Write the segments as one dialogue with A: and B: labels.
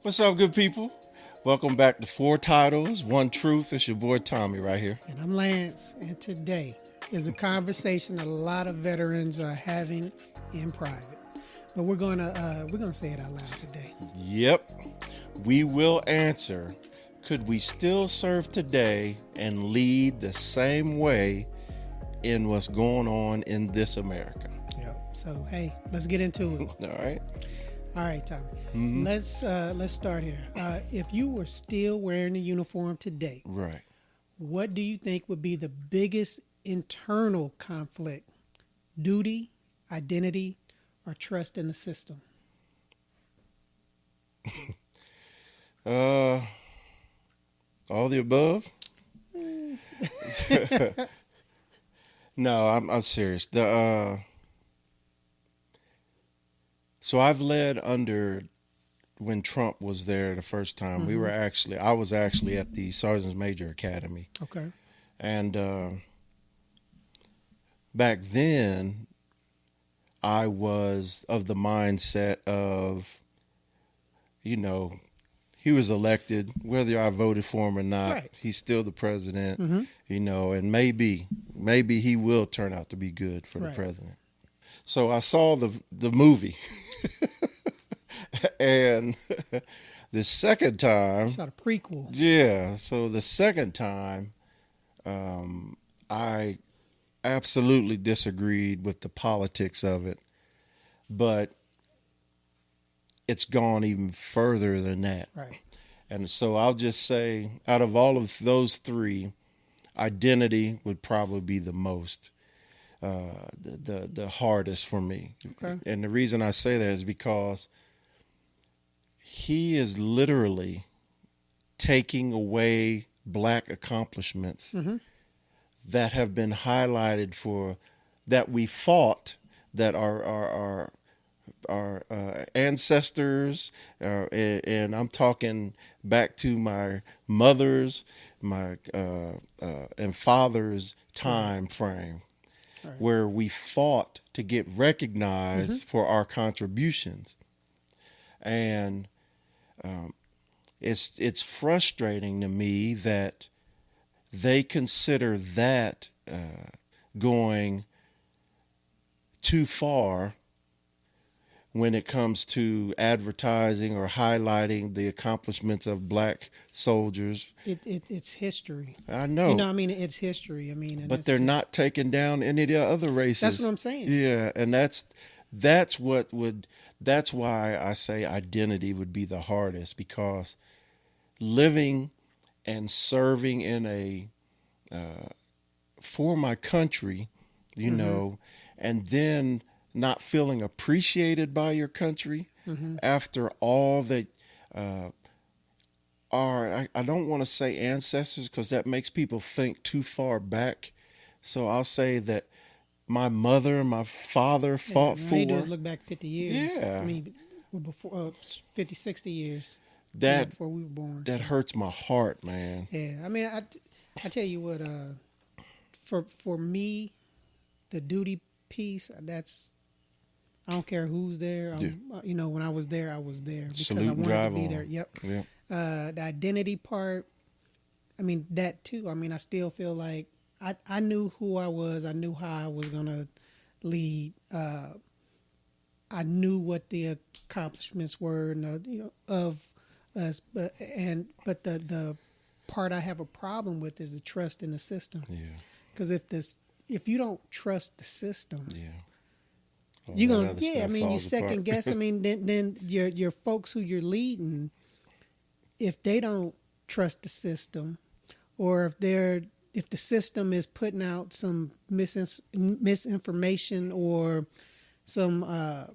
A: What's up, good people? Welcome back to Four Titles, One Truth. It's your boy Tommie right here.
B: And I'm Lance, and today is a conversation a lot of veterans are having in private. But we're gonna say it out loud today.
A: Yep, we will answer. Could we still serve today and lead the same way in what's going on in this America?
B: Yep. So hey, let's get into it.
A: All right.
B: All right, Tommy. Let's start here. If you were still wearing the uniform today,
A: Right.
B: what do you think would be the biggest internal conflict? Duty, identity, or trust in the system?
A: All the above? No, I'm serious. So I've led under when Trump was there the first time. I was actually at the Sergeant's Major Academy.
B: Okay.
A: And back then, I was of the mindset of, he was elected, whether I voted for him or not,
B: Right.
A: he's still the president, and maybe he will turn out to be good for the
B: Right.
A: president. So I saw the movie, and the second time,
B: It's not a prequel.
A: yeah. So the second time, I absolutely disagreed with the politics of it, but it's gone even further than that.
B: Right.
A: And so I'll just say, out of all of those three, identity would probably be the most, the hardest for me.
B: Okay.
A: And the reason I say that is because he is literally taking away black accomplishments that have been highlighted that we fought, that our ancestors, and I'm talking back to my mother's, and father's time frame,
B: Right.
A: where we fought to get recognized for our contributions, and it's frustrating to me that they consider that going too far when it comes to advertising or highlighting the accomplishments of black soldiers.
B: It's history.
A: I know.
B: It's history. And
A: But they're not taking down any of the other races.
B: That's what I'm saying.
A: Yeah, and that's why I say identity would be the hardest, because living and serving in for my country, and then not feeling appreciated by your country after all that I don't want to say ancestors, because that makes people think too far back. So I'll say that my mother and my father fought
B: all
A: for.
B: you do is look back 50 years.
A: Yeah.
B: We're before 50, 60 years before we were born.
A: That hurts my heart, man.
B: Yeah, I tell you what, for me, the duty piece, I don't care who's there. When I was there, because
A: Salute
B: I
A: and
B: wanted
A: drive
B: to be
A: on.
B: there. Yep.
A: Yep.
B: The identity part, that too. I still feel like I knew who I was. I knew how I was gonna lead. I knew what the accomplishments were, and of us. But the part I have a problem with is the trust in the system.
A: Yeah.
B: Because if you don't trust the system,
A: Yeah.
B: you're
A: All that
B: gonna
A: other stuff
B: you
A: falls
B: second
A: apart.
B: guess. Then your folks who you're leading, if they don't trust the system, or if the system is putting out some misinformation or some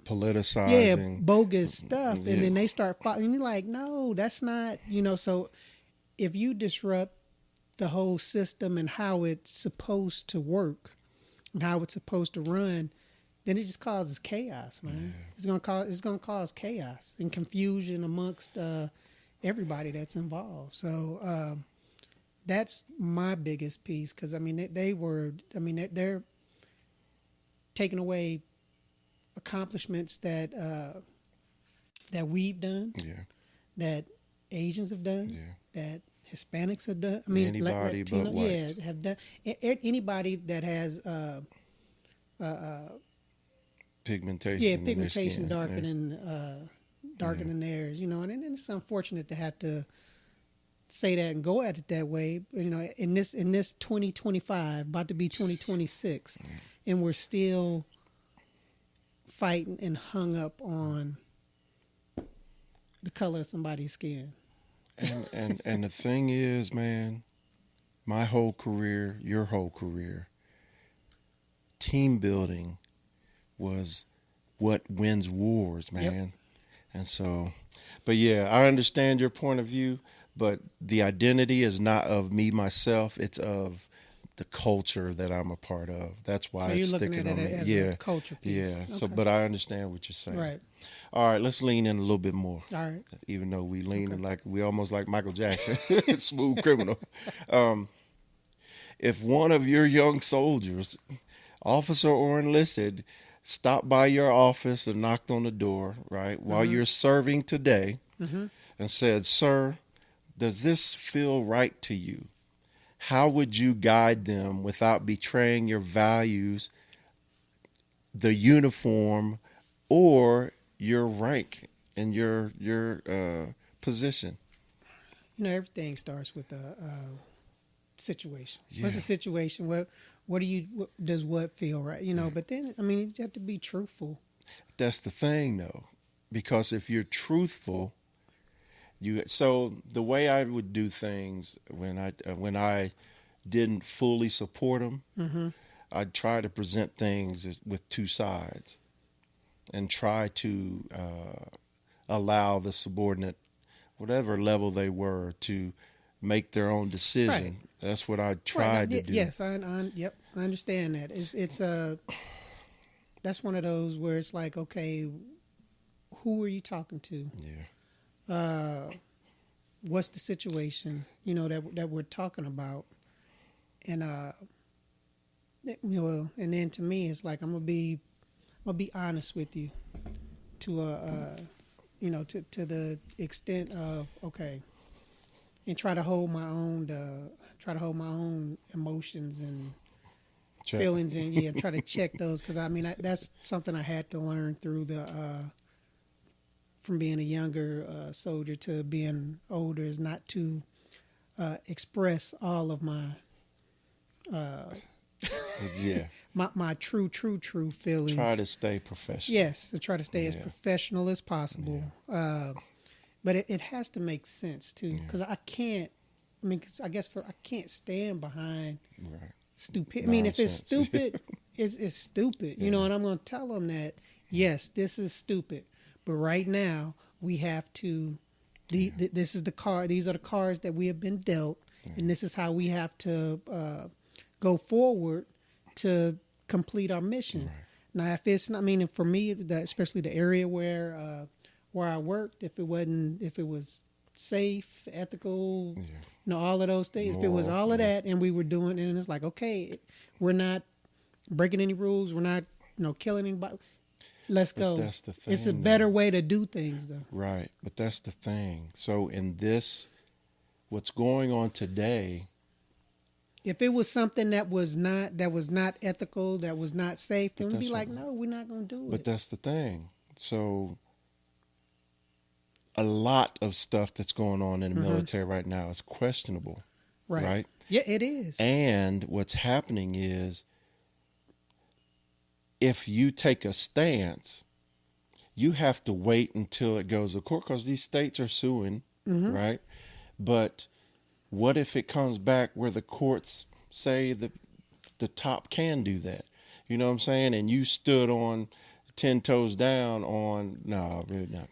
A: Politicizing.
B: bogus stuff,
A: Yeah.
B: and then they start following, you're like, no, that's not, so if you disrupt the whole system and how it's supposed to work and how it's supposed to run, then it just causes chaos, man. Yeah. It's gonna cause chaos and confusion amongst everybody that's involved. So that's my biggest piece, because they're taking away accomplishments that we've done.
A: Yeah.
B: that Asians have done,
A: Yeah.
B: that Hispanics have done. I mean,
A: Anybody but
B: Latino,
A: white.
B: yeah, have done. Anybody that has,
A: Pigmentation in their
B: pigmentation
A: skin.
B: darker
A: Yeah.
B: than theirs. And it's unfortunate to have to say that and go at it that way. In this 2025, about to be 2026, and we're still fighting and hung up on the color of somebody's skin.
A: And the thing is, man, my whole career, your whole career, team building was what wins wars, man.
B: Yep.
A: And so, but yeah, I understand your point of view, but the identity is not of me myself, it's of the culture that I'm a part of. That's why
B: So
A: it's
B: you're looking
A: sticking
B: at
A: on
B: it
A: me.
B: as
A: Yeah.
B: a culture piece.
A: Yeah. So,
B: Okay.
A: but I understand what you're saying.
B: Right.
A: All right, let's lean in a little bit more.
B: All right.
A: Even though we lean
B: Okay.
A: like we almost like Michael Jackson, smooth criminal. If one of your young soldiers, officer or enlisted, stopped by your office and knocked on the door, right, while you're serving today, and said, "Sir, does this feel right to you?" How would you guide them without betraying your values, the uniform, or your rank and your position?
B: Everything starts with a situation.
A: Yeah.
B: What's the situation? What does what feel right? But then, you have to be truthful.
A: That's the thing, though, because if you're truthful, so the way I would do things when I didn't fully support them, I'd try to present things with two sides, and try to allow the subordinate, whatever level they were, to make their own decision.
B: Right.
A: That's what I tried to do.
B: Yes, I understand that. It's that's one of those where it's like, okay, who are you talking to?
A: Yeah.
B: What's the situation? That we're talking about, and and then to me, it's like I'm gonna be honest with you, to to the extent of okay, and try to hold my own emotions and
A: Check.
B: feelings, and try to check those, because that's something I had to learn through from being a younger soldier to being older, is not to express all of my
A: Yeah.
B: my true feelings.
A: Try to stay professional.
B: Yes, to try to stay as
A: Yeah.
B: professional as possible. But it has to make sense too, because I can't. Cause I guess I can't stand behind
A: Right.
B: stupid. If it's
A: Nonsense.
B: stupid, it's stupid. And I'm going to tell them that yes, this is stupid, but right now we have to. This is the card. These are the cards that we have been dealt, and this is how we have to go forward to complete our mission.
A: Right.
B: Now, if it's not, for me, especially the area where I worked, if it was safe, ethical, all of those things, if it was all of that, and we were doing, and it's like, okay, we're not breaking any rules, we're not, killing anybody. Let's go.
A: That's the thing,
B: It's a better way to do things, though.
A: Right. But that's the thing. So in this, what's going on today,
B: if it was something that was not ethical, that was not safe, then we'd be like, no, we're not going to do it.
A: But that's the thing. So a lot of stuff that's going on in the military right now is questionable. Right?
B: Yeah, it is.
A: And what's happening is, if you take a stance, you have to wait until it goes to court, because these states are suing, right? But what if it comes back where the courts say that the top can do that? You know what I'm saying? And you stood on 10 toes down on, no, really not.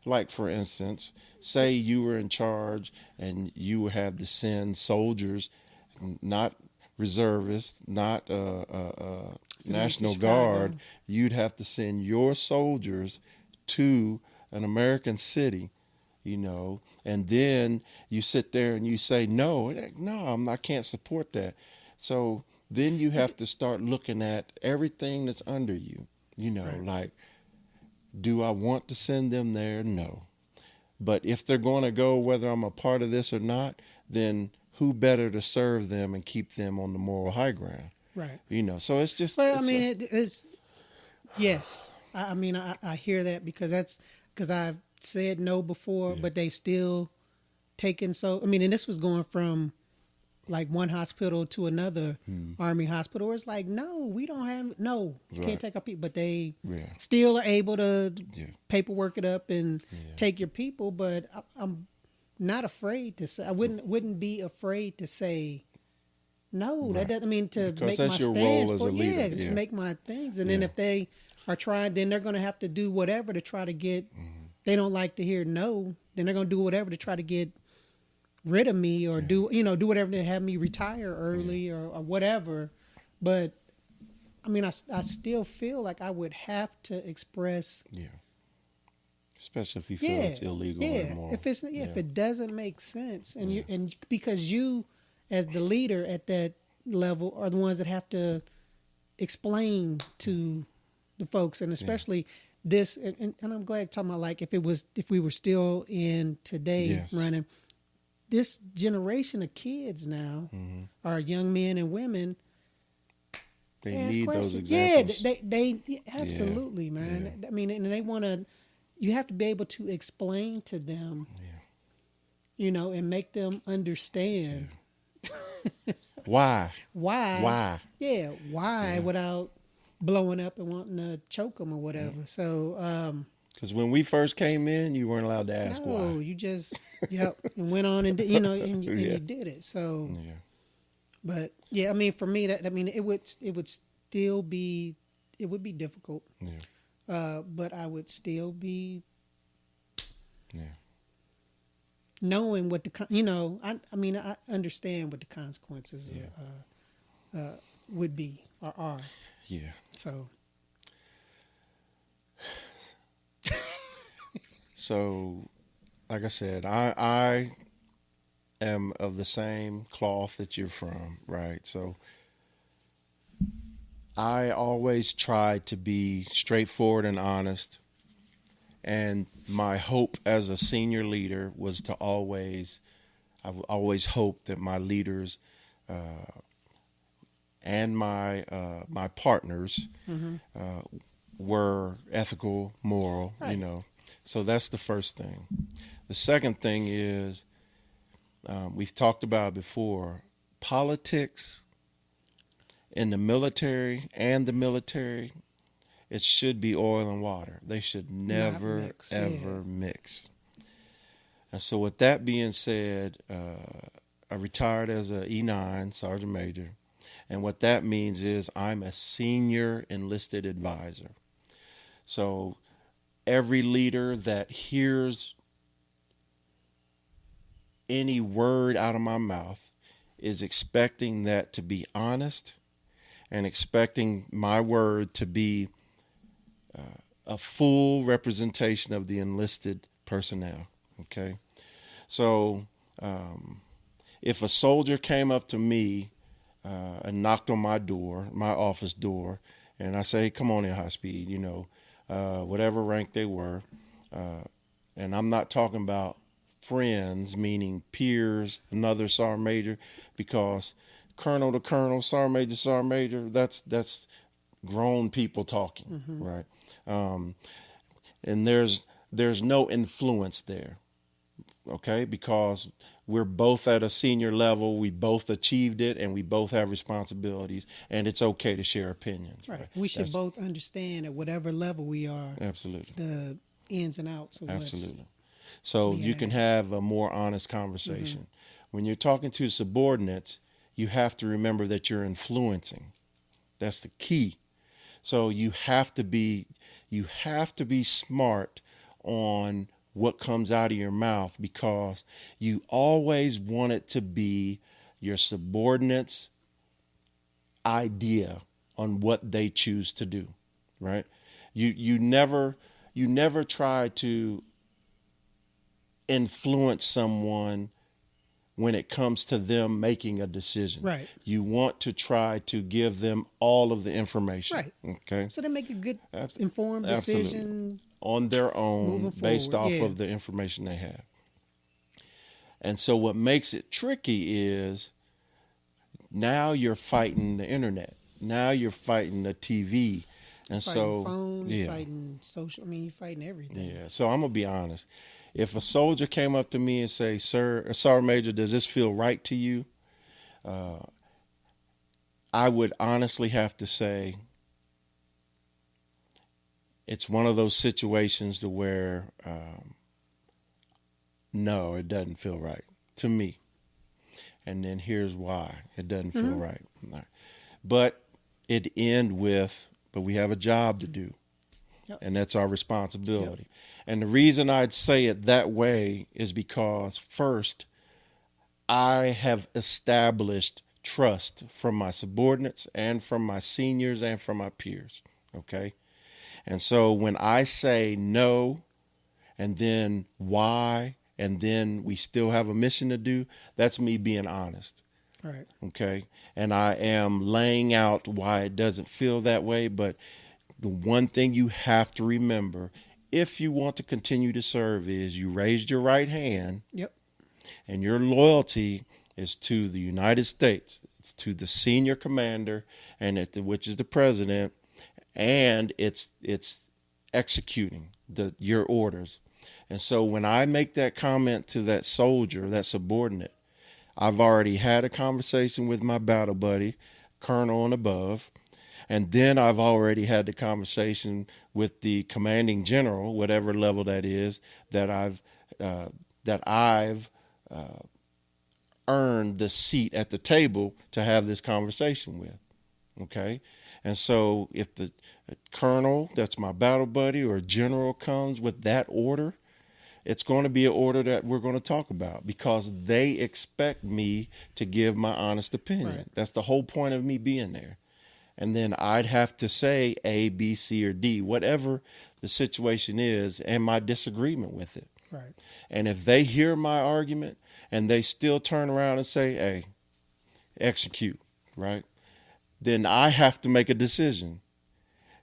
A: Like, for instance, say you were in charge and you had to send soldiers, not reservists, not National Guard. You'd have to send your soldiers to an American city, and then you sit there and you say, no, I can't support that. So then you have to start looking at everything that's under you,
B: Right.
A: like, do I want to send them there? No. But if they're going to go, whether I'm a part of this or not, then who better to serve them and keep them on the moral high ground?
B: Right.
A: So it's just.
B: Well, I
A: it's
B: mean,
A: a-
B: it's yes. I mean, I hear that because I've said no before, but they've still taken so. I mean, and this was going from like one hospital to another Army hospital. Where it's like, no, we don't have
A: Right.
B: can't take our people, but they
A: Yeah.
B: still are able to
A: Yeah.
B: paperwork it up and take your people. But I'm not afraid to say. I wouldn't be afraid to say. No,
A: Right.
B: that doesn't mean to
A: Because
B: make
A: that's
B: my
A: your
B: stands
A: role as
B: for
A: a leader.
B: to
A: Yeah.
B: make my things, and then
A: Yeah.
B: if they are trying, then they're going to have to do whatever to try to get. They don't like to hear no, then they're going to do whatever to try to get rid of me or do whatever to have me retire early or whatever. But I mean, I still feel like I would have to express.
A: Yeah. Especially if you feel it's illegal or immoral.
B: If it doesn't make sense, and because you, as the leader at that level, are the ones that have to explain to the folks, and especially this. And I'm glad you're talking about like if we were still in today running, this generation of kids now are young men and women.
A: They
B: ask
A: need those
B: questions.
A: examples.
B: Yeah, they absolutely, man.
A: Yeah.
B: I mean, and they want to. You have to be able to explain to them, and make them understand
A: Why?
B: why. Yeah, why without blowing up and wanting to choke them or whatever. So,
A: Because when we first came in, you weren't allowed to ask
B: no,
A: why.
B: you just and went on and did, and you did it. So,
A: Yeah.
B: but I mean, for me, it would still be difficult.
A: Yeah.
B: But I would still be
A: Yeah.
B: knowing what I understand what the consequences would be or are.
A: Yeah.
B: So
A: So, like I said, I am of the same cloth that you're from, right? So I always tried to be straightforward and honest. And my hope as a senior leader was to always hope that my leaders and my partners were ethical, moral,
B: Right.
A: So that's the first thing. The second thing is, we've talked about it before, politics in the military, it should be oil and water. They should never,
B: mix,
A: ever mix. And so with that being said, I retired as a E9 Sergeant Major. And what that means is I'm a senior enlisted advisor. So every leader that hears any word out of my mouth is expecting that to be honest and expecting my word to be a full representation of the enlisted personnel. Okay. So if a soldier came up to me and knocked on my office door, and I say, come on in, high speed, whatever rank they were. And I'm not talking about friends, meaning peers, another sergeant major, because colonel to colonel, sergeant major, that's grown people talking, right? And there's no influence there, okay? Because we're both at a senior level, we both achieved it, and we both have responsibilities, and it's okay to share opinions.
B: Right. We should both understand at whatever level we are.
A: Absolutely.
B: The ins and outs of
A: Absolutely. So you can have a more honest conversation. When you're talking to subordinates, you have to remember that you're influencing. That's the key. So you have to be smart on what comes out of your mouth, because you always want it to be your subordinates' idea on what they choose to do, right? You never try to influence someone when it comes to them making a decision.
B: Right.
A: You want to try to give them all of the information.
B: Right.
A: Okay.
B: So they make a good informed decision
A: on their own
B: Moving
A: based
B: forward,
A: off
B: yeah.
A: of the information they have. And so what makes it tricky is now you're fighting the internet. Now you're fighting the TV. And
B: Fighting
A: so,
B: phone,
A: yeah.
B: fighting social. I mean, you fighting everything.
A: Yeah. So I'm going to be honest. If a soldier came up to me and say, "Sir, Sergeant Major, does this feel right to you?" I would honestly have to say it's one of those situations to where no, it doesn't feel right to me. And then here's why it doesn't feel right. But it end with, but we have a job to do.
B: Yep.
A: And that's our responsibility. Yep. And the reason I'd say it that way is because first, I have established trust from my subordinates and from my seniors and from my peers. Okay. And so when I say no, and then why, and then we still have a mission to do, that's me being honest.
B: Right.
A: Okay. And I am laying out why it doesn't feel that way. But the one thing you have to remember, if you want to continue to serve, is you raised your right hand.
B: Yep.
A: And your loyalty is to the United States. It's to the senior commander, which is the president, and it's executing your orders. And so when I make that comment to that soldier, that subordinate, I've already had a conversation with my battle buddy, colonel and above, and then I've already had the conversation with the commanding general, whatever level that is, that I've earned the seat at the table to have this conversation with. Okay. And so if the colonel, that's my battle buddy, or general comes with that order, it's going to be an order that we're going to talk about because they expect me to give my honest opinion.
B: Right.
A: That's the whole point of me being there. And then I'd have to say A, B, C, or D, whatever the situation is, and my disagreement with it.
B: Right.
A: And if they hear my argument and they still turn around and say, "Hey, execute," right? Then I have to make a decision.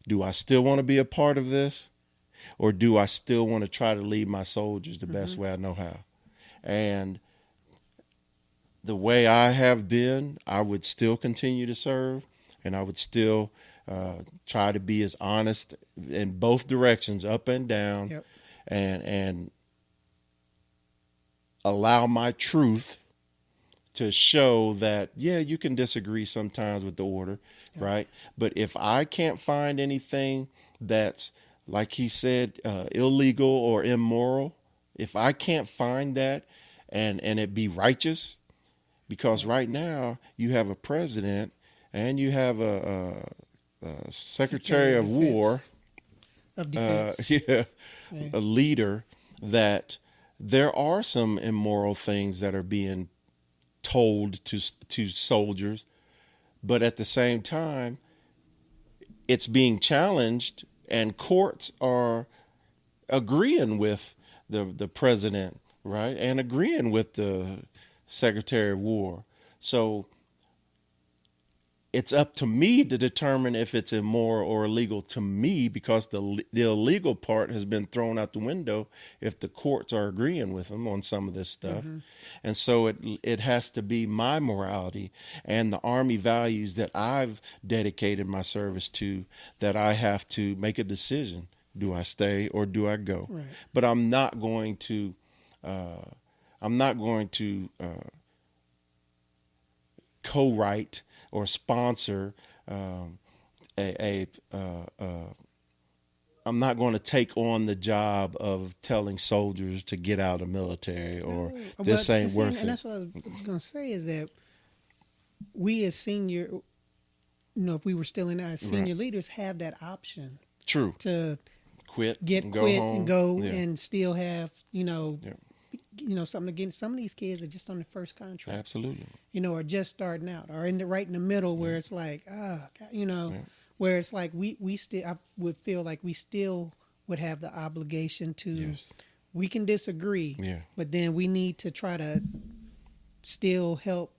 A: Do I still want to be a part of this? Or do I still want to try to lead my soldiers the best way I know how? And the way I have been, I would still continue to serve, and I would still try to be as honest in both directions, up and down,
B: Yep.
A: and allow my truth to show that, yeah, you can disagree sometimes with the order, right? But if I can't find anything that's, like he said, illegal or immoral, if I can't find that and it be righteous, because right now you have a president and you have a Secretary of War,
B: of Defense,
A: a leader, that there are some immoral things that are being told to soldiers, but at the same time, it's being challenged, and courts are agreeing with the president, right, and agreeing with the Secretary of War. So it's up to me to determine if it's immoral or illegal to me, because the illegal part has been thrown out the window if the courts are agreeing with them on some of this stuff. Mm-hmm. And so it has to be my morality and the Army values that I've dedicated my service to, that I have to make a decision. Do I stay or do I go?
B: Right.
A: But I'm not going to co-write or sponsor I'm not going to take on the job of telling soldiers to get out of the military, or this ain't worth it.
B: And that's what I was going to say, is that we as senior, if we were still in our senior leaders, have that option.
A: True.
B: To
A: quit
B: and go and still have, something against some of these kids are just on the first contract.
A: Absolutely.
B: Or just starting out, or right in the middle where it's like, where it's like we still, I would feel like we still would have the obligation to, we can disagree, but then we need to try to still help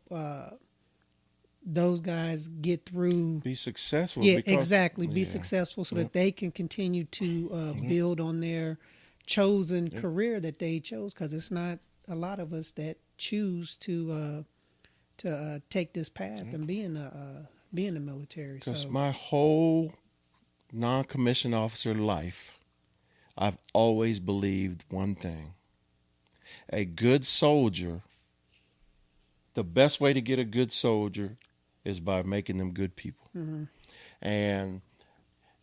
B: those guys get through.
A: Be successful.
B: Yeah,
A: Because,
B: exactly. Be
A: yeah.
B: successful so that they can continue to build on their chosen career that they chose. Because it's not a lot of us that choose to take this path and be in the military.
A: Because
B: So
A: my whole non-commissioned officer life, I've always believed one thing. A good soldier, the best way to get a good soldier is by making them good people.
B: mm-hmm.
A: And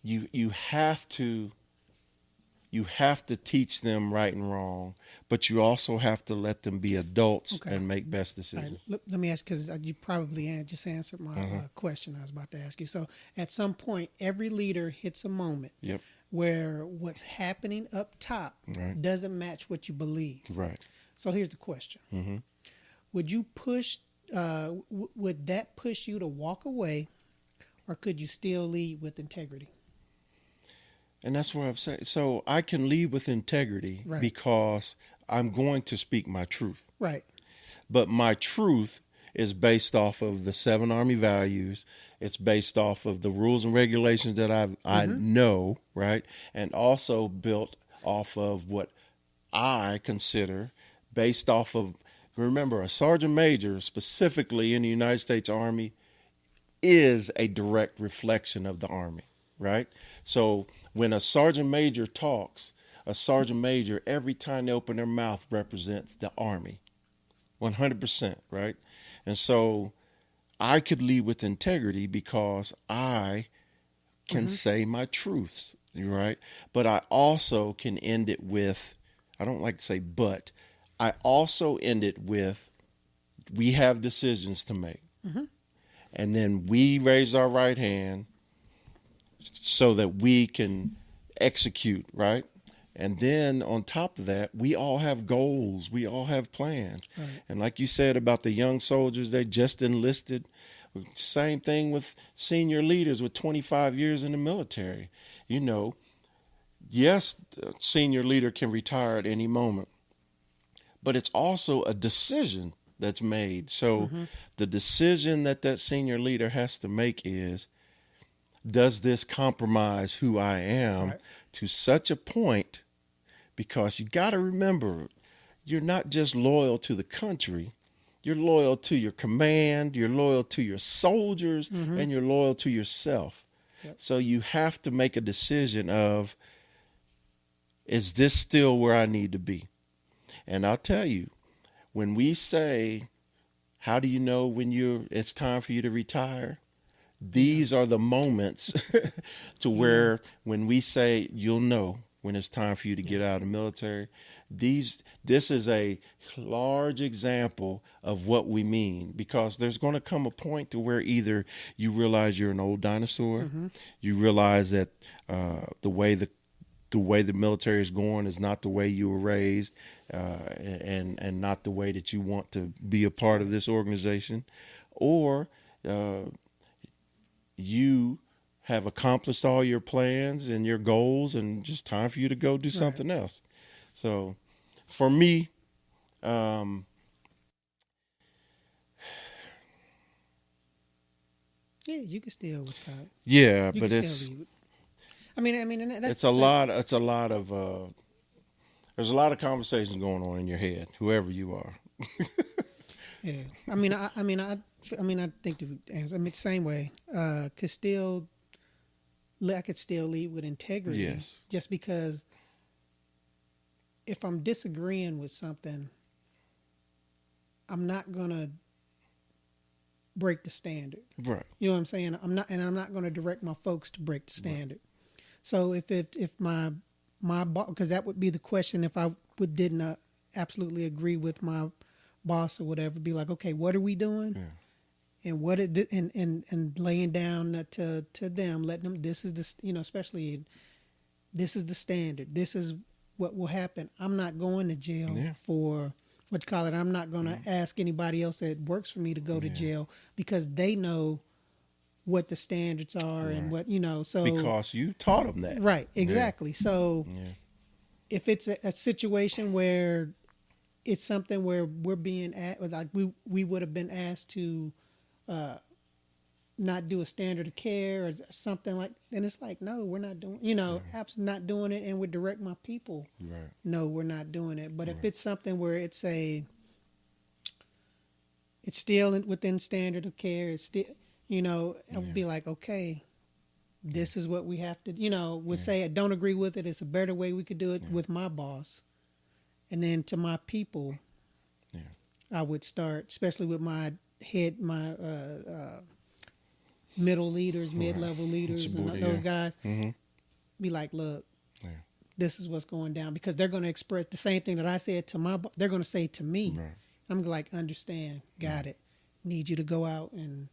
A: you have to teach them right and wrong, but you also have to let them be adults
B: Okay.
A: and make best
B: All
A: decisions.
B: right, let me ask, because you probably just answered my question I was about to ask you. So at some point, every leader hits a moment
A: Yep.
B: where what's happening up top
A: Right.
B: doesn't match what you believe.
A: Right.
B: So here's the question.
A: Mm-hmm.
B: Would you push, would that push you to walk away, or could you still lead with integrity?
A: And that's what I'm saying. So I can lead with integrity
B: Right.
A: because I'm going to speak my truth.
B: Right.
A: But my truth is based off of the 7 Army values. It's based off of the rules and regulations that I know, right? And also built off of what I consider based off of, remember, a sergeant major specifically in the United States Army is a direct reflection of the Army, right? So when a sergeant major talks, a sergeant major, every time they open their mouth, represents the Army, 100%, right? And so I could lead with integrity because I can say my truths, right? But I also can end it with, I don't like to say but, I also end it with, we have decisions to make.
B: Mm-hmm.
A: And then we raise our right hand so that we can execute, right? And then on top of that, we all have goals. We all have plans.
B: Right.
A: And like you said about the young soldiers, they just enlisted. Same thing with senior leaders with 25 years in the military. You know, yes, the senior leader can retire at any moment, but it's also a decision that's made. So the decision that senior leader has to make is, does this compromise who I am
B: Right.
A: to such a point? Because you got to remember, you're not just loyal to the country, you're loyal to your command, you're loyal to your soldiers, and you're loyal to yourself.
B: Yep.
A: So you have to make a decision of, is this still where I need to be? And I'll tell you, when we say, how do you know when it's time for you to retire? These are the moments to where when we say, you'll know when it's time for you to get out of the military. This is a large example of what we mean, because there's going to come a point to where either you realize you're an old dinosaur, you realize that the way the military is going is not the way you were raised, and not the way that you want to be a part of this organization, or you have accomplished all your plans and your goals and just time for you to go do something else. So for me,
B: Yeah, you can still with God.
A: yeah,
B: You
A: but
B: can
A: it's
B: still lead. I mean, and that's
A: it's
B: the
A: a
B: same-
A: lot. It's a lot of there's a lot of conversations going on in your head, whoever you are.
B: Yeah, I mean, I think the answer. I mean, same way. I could still lead with integrity.
A: Yes.
B: Just because if I'm disagreeing with something, I'm not gonna break the standard.
A: Right.
B: You know what I'm saying? I'm not gonna direct my folks to break the standard. So if my boss, because that would be the question if I didn't absolutely agree with my boss or whatever, be like, okay, what are we doing?
A: Yeah.
B: And what it and laying down to them, letting them, this is the, especially this is the standard. This is what will happen. I'm not going to jail for what you call it. I'm not going to ask anybody else that works for me to go to jail, because they know what the standards are and what, so
A: Because you taught them that.
B: right, exactly. So
A: Yeah.
B: if it's a situation where it's something where we're being like we would have been asked to not do a standard of care or something like. And it's like, no, we're not doing. You know, absolutely not doing it, and would direct my people.
A: Right.
B: No, we're not doing it. But if
A: Right.
B: it's something where it's still within standard of care, it's still, you know, I would be like, okay, this is what we have to, you know, would say I don't agree with it. It's a better way we could do it with my boss. And then to my people, I would start, especially with my head, my middle leaders, mid-level leaders, and those guys, be like, look, this is what's going down, because they're going to express the same thing that I said to my boss. They're going to say to me.
A: Right.
B: I'm like, understand, got it. Need you to go out and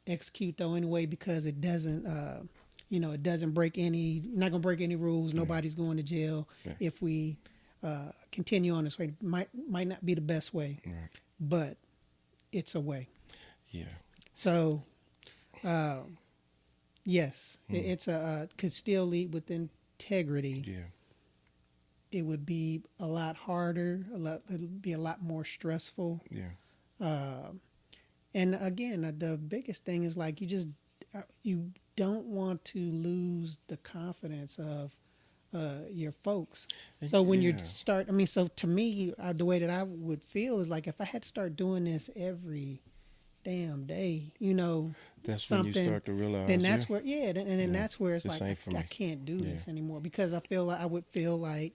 B: execute though anyway, because it doesn't, you know, it doesn't break any, not gonna break any rules. Nobody's going to jail if we continue on this way. Might not be the best way, but it's a way.
A: Yeah.
B: So, yes, it's could still lead with integrity.
A: Yeah.
B: It would be a lot harder. It'll be a lot more stressful.
A: Yeah.
B: And again, the biggest thing is like you don't want to lose the confidence of your folks. So when you start, I mean, so to me, the way that I would feel is like if I had to start doing this every damn day, you know,
A: that's when you start to realize.
B: Then that's where, then that's where it's
A: this
B: like I can't do this anymore, because I feel like I would feel like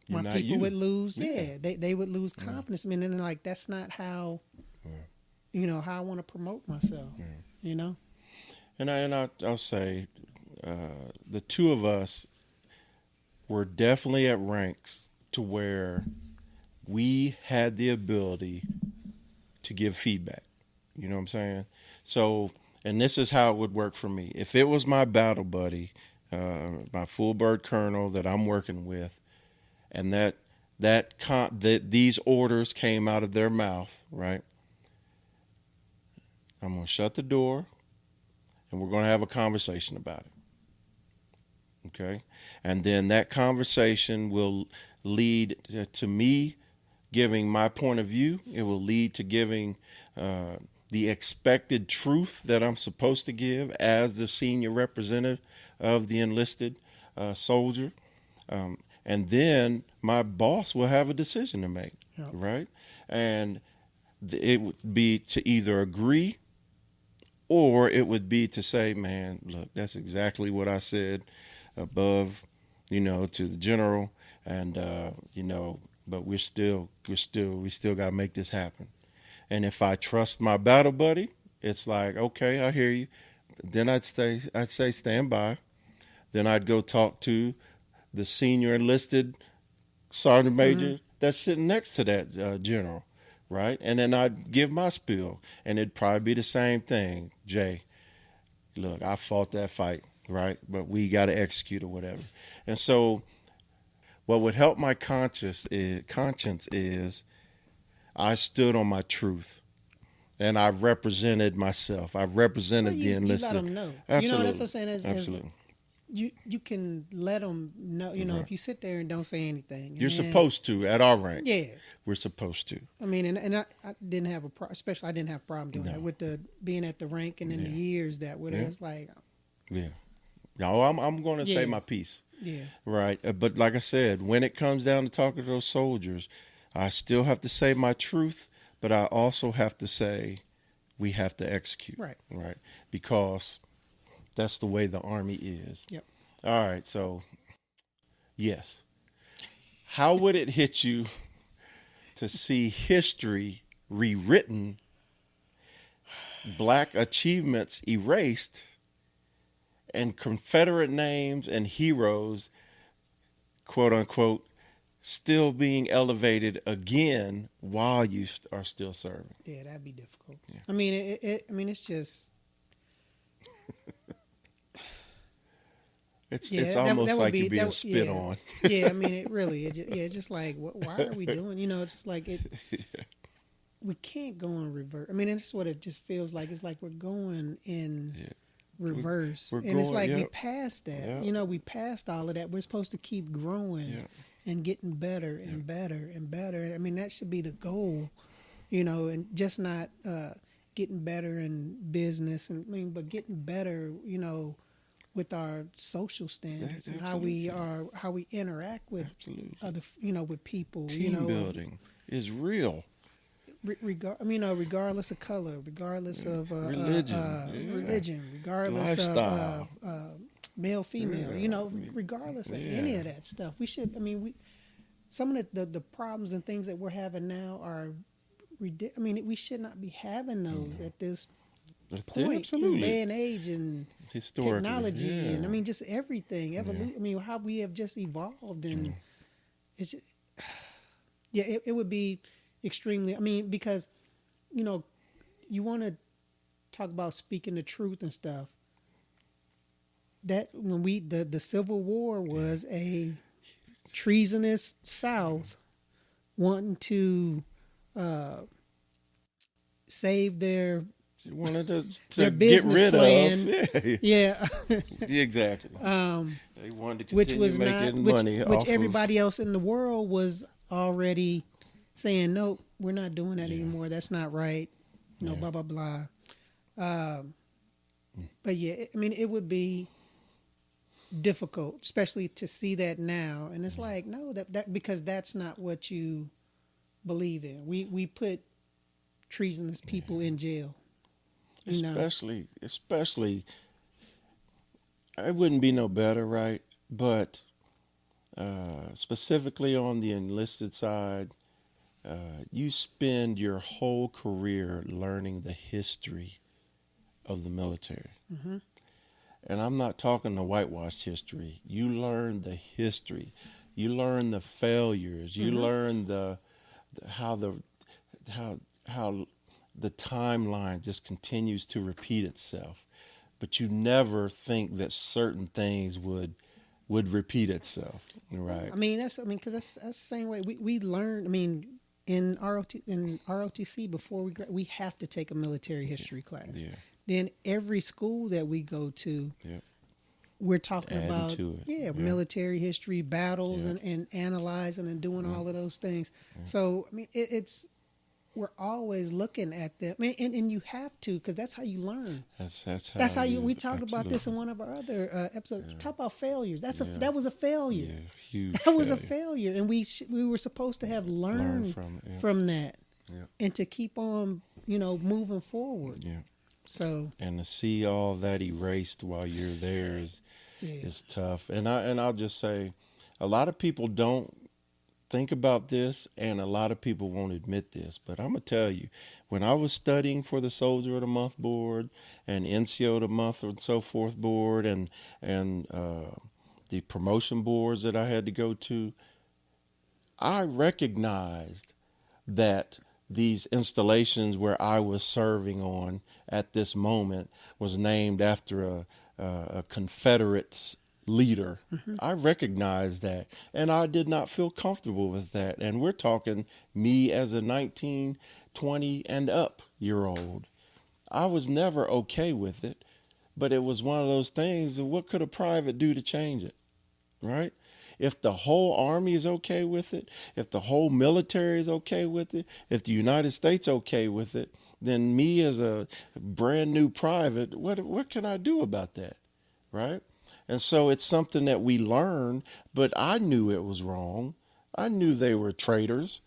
B: my people would lose. They would lose confidence. I mean, and like that's not how. You know, how I want to promote myself, you know?
A: And I'll say the two of us were definitely at ranks to where we had the ability to give feedback. You know what I'm saying? So, and this is how it would work for me. If it was my battle buddy, my full bird colonel that I'm working with, and that these orders came out of their mouth, right? I'm going to shut the door, and we're going to have a conversation about it. Okay? And then that conversation will lead to me giving my point of view. It will lead to giving the expected truth that I'm supposed to give as the senior representative of the enlisted soldier. And then my boss will have a decision to make, right? And it would be to either agree, or it would be to say, man, look, that's exactly what I said above, you know, to the general, and you know, but we still got to make this happen. And if I trust my battle buddy, it's like, okay, I hear you. Then I'd say stand by. Then I'd go talk to the senior enlisted sergeant major that's sitting next to that general. Right? And then I'd give my spiel, and it'd probably be the same thing. Jay, look, I fought that fight, right? But we got to execute or whatever. And so what would help my conscience is I stood on my truth, and I represented myself. I represented the enlisted.
B: You let them know.
A: Absolutely.
B: You know, that's what I'm saying.
A: Absolutely.
B: You can let them know, you know, if you sit there and don't say anything.
A: You're supposed to at our ranks.
B: Yeah.
A: We're supposed to.
B: I mean, and I didn't have especially I didn't have a problem doing that with the being at the rank and in the years that where it's like.
A: Yeah. No, I'm going to say my piece.
B: Yeah.
A: Right. But like I said, when it comes down to talking to those soldiers, I still have to say my truth, but I also have to say we have to execute.
B: Right.
A: Right. Because that's the way the Army is.
B: Yep.
A: All right. So, yes. How would it hit you to see history rewritten, Black achievements erased, and Confederate names and heroes, quote unquote, still being elevated again while you are still serving?
B: Yeah, that'd be difficult. Yeah. I mean, it's just.
A: It's almost like you're being spit on.
B: Yeah, I mean, it's just like, why are we doing? You know, it's just like it. We can't go in reverse. I mean, that's what it just feels like. It's like we're going in reverse, and it's like we passed that. Yep. You know, we passed all of that. We're supposed to keep growing and getting better and better and better. I mean, that should be the goal. You know, and just not. getting better in business, and but getting better, with our social standards and
A: Absolutely.
B: how we interact with
A: Absolutely.
B: other, with people,
A: Team building is real.
B: regardless of color, regardless of
A: Religion. Yeah.
B: religion, regardless of
A: Lifestyle.
B: male, female,
A: Yeah.
B: regardless of any
A: Yeah.
B: of that stuff. We should. Some of the problems and things that we're having now are ridiculous. We should not be having those at this point, this
A: Absolutely.
B: day and age, and
A: Historically.
B: technology,
A: Yeah.
B: and just everything, evolution. How we have just evolved, and it's just, yeah, it would be extremely. Because you want to talk about speaking the truth and stuff. That when the Civil War was a treasonous South wanting to save their
A: You wanted to
B: their
A: get
B: business
A: rid
B: plan.
A: of.
B: Yeah.
A: Exactly. They wanted to
B: which
A: continue
B: was
A: making
B: not
A: money
B: which
A: off
B: everybody else in the world was already saying, nope, we're not doing that
A: Yeah.
B: anymore. That's not right.
A: Yeah.
B: Blah blah blah. But yeah, it would be difficult, especially to see that now. And it's like, no, that because that's not what you believe in. We put treasonous people in jail.
A: Especially, it wouldn't be no better, right? But specifically on the enlisted side, you spend your whole career learning the history of the military.
B: Mm-hmm.
A: And I'm not talking the whitewashed history. You learn the history. You learn the failures. You learn how the timeline just continues to repeat itself. But you never think that certain things would repeat itself, right?
B: Because that's the same way we learn. In ROTC before we have to take a military history class.
A: Yeah.
B: Then every school that we go to,
A: Yeah.
B: we're talking
A: Adding
B: about
A: to it. Yeah.
B: military history, battles,
A: Yeah.
B: and analyzing and doing all of those things. So we're always looking at them. And you have to, because that's how you learn.
A: That's how
B: we talked about this in one of our other episodes.
A: Yeah.
B: Talk about failures. That was a
A: Yeah,
B: failure.
A: huge.
B: That was a
A: failure.
B: failure, and we were supposed to have learned
A: from it.
B: that,
A: Yeah.
B: and to keep on moving forward.
A: Yeah.
B: So
A: And to see all that erased while you're there is tough. And I'll just say, a lot of people don't think about this, and a lot of people won't admit this, but I'm gonna tell you, when I was studying for the Soldier of the Month board and NCO of the Month and so forth board, and the promotion boards that I had to go to, I recognized that these installations where I was serving on at this moment was named after a Confederate leader.
B: Mm-hmm.
A: I recognized that, and I did not feel comfortable with that. And we're talking me as a 19, 20 and up year old. I was never okay with it, but it was one of those things. What could a private do to change it, right? If the whole Army is okay with it, if the whole military is okay with it, if the United States okay with it, then me as a brand new private, what can I do about that, right? And so it's something that we learn, but I knew it was wrong. I knew they were traitors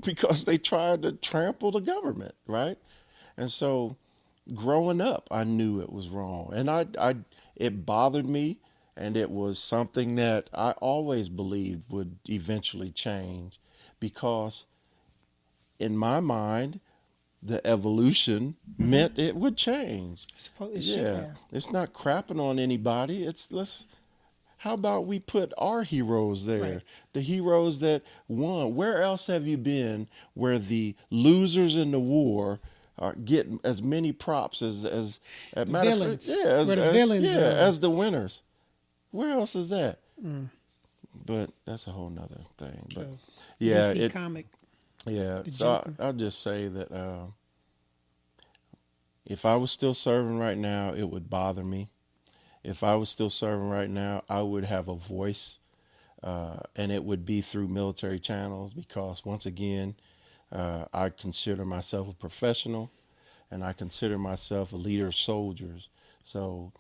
A: because they tried to trample the government, right? And so growing up, I knew it was wrong. And it bothered me, and it was something that I always believed would eventually change, because in my mind, the evolution meant it would change.
B: it should have.
A: It's not crapping on anybody. How about we put our heroes there?
B: Right.
A: The heroes that won. Where else have you been where the losers in the war are getting as many props as
B: The villains. Where the villains are.
A: as the winners? Where else is that? But that's a whole nother thing. But
B: So,
A: yeah,
B: DC comic.
A: yeah.
B: The
A: So
B: Joker.
A: I'll just say that if I was still serving right now, it would bother me. If I was still serving right now, I would have a voice, and it would be through military channels, because once again, I consider myself a professional, and I consider myself a leader of soldiers. So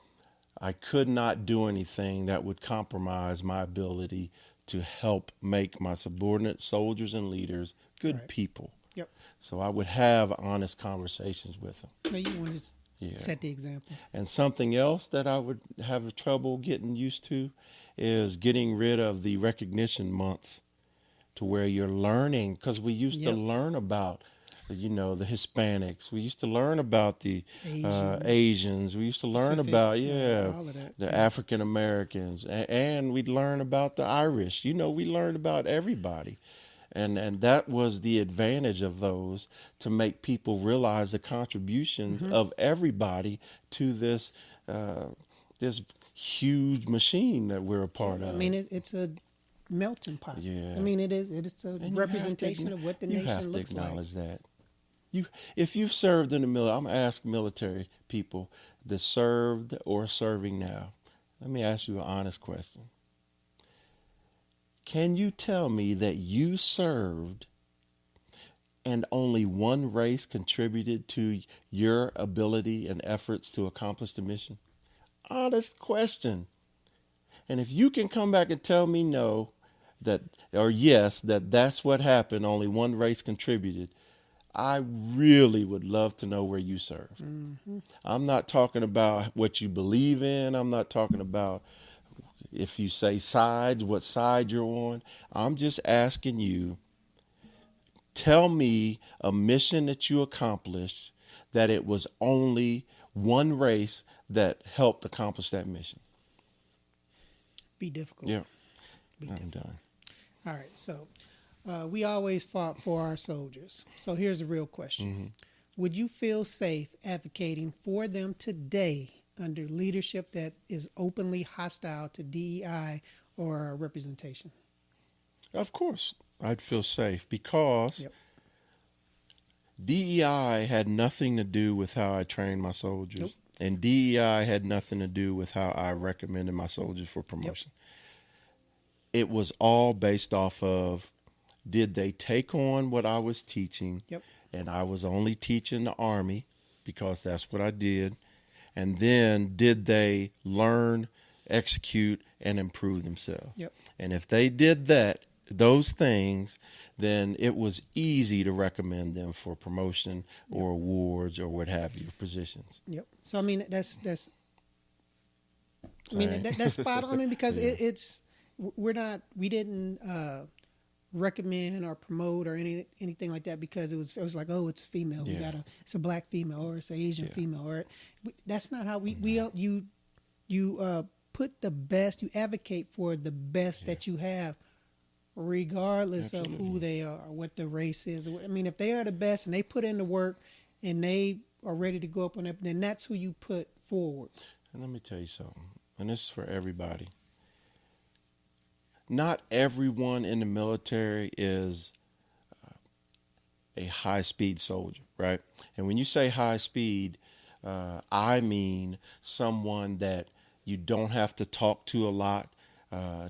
A: I could not do anything that would compromise my ability to help make my subordinate soldiers and leaders good
B: Right.
A: people.
B: Yep.
A: So I would have honest conversations with them.
B: No, you want to
A: Yeah.
B: set the example.
A: And something else that I would have trouble getting used to is getting rid of the recognition months, to where you're learning, because we used to
B: Yep.
A: learn about, the Hispanics. We used to learn about the Asians. We used to learn
B: Pacific,
A: about,
B: all of that.
A: the
B: Yeah.
A: African Americans. And we'd learn about the Irish. We learned about everybody. And that was the advantage of those, to make people realize the contributions of everybody to this this huge machine that we're a part of.
B: I mean, it's a melting pot.
A: Yeah.
B: I mean, it is. It's a
A: And you have to
B: representation of what the
A: you have
B: nation
A: to
B: looks like.
A: acknowledge that. If you've served in the military, I'm gonna ask military people that served or serving now. Let me ask you an honest question. Can you tell me that you served and only one race contributed to your ability and efforts to accomplish the mission? Honest question. And if you can come back and tell me no, or yes, that's what happened, only one race contributed, I really would love to know where you served.
B: Mm-hmm.
A: I'm not talking about what you believe in. I'm not talking about if you say sides, what side you're on. I'm just asking you, tell me a mission that you accomplished that it was only one race that helped accomplish that mission.
B: Be difficult.
A: Yeah,
B: Be
A: I'm
B: difficult.
A: done.
B: All right. So we always fought for our soldiers. So here's the real question. Would you feel safe advocating for them today under leadership that is openly hostile to DEI or representation?
A: Of course, I'd feel safe, because
B: Yep.
A: DEI had nothing to do with how I trained my soldiers.
B: Nope.
A: And DEI had nothing to do with how I recommended my soldiers for promotion. It was all based off of, did they take on what I was teaching?
B: Yep.
A: And I was only teaching the Army because that's what I did. And then did they learn, execute, and improve themselves?
B: Yep.
A: And if they did those things, then it was easy to recommend them for promotion or awards or what have you, positions.
B: Yep. So I mean that's
A: Sorry.
B: that's spot on. I mean, because we didn't recommend or promote or anything like that because it was like, oh, it's a female, it's a black female, or it's an Asian female, or that's not how you put the best, you advocate for the best that you have, regardless of who they are, what the race is. I mean, if they are the best and they put in the work and they are ready to go up on that, then that's who you put forward.
A: And let me tell you something, and this is for everybody. Not everyone in the military is a high-speed soldier, right? And when you say high speed, I mean someone that you don't have to talk to a lot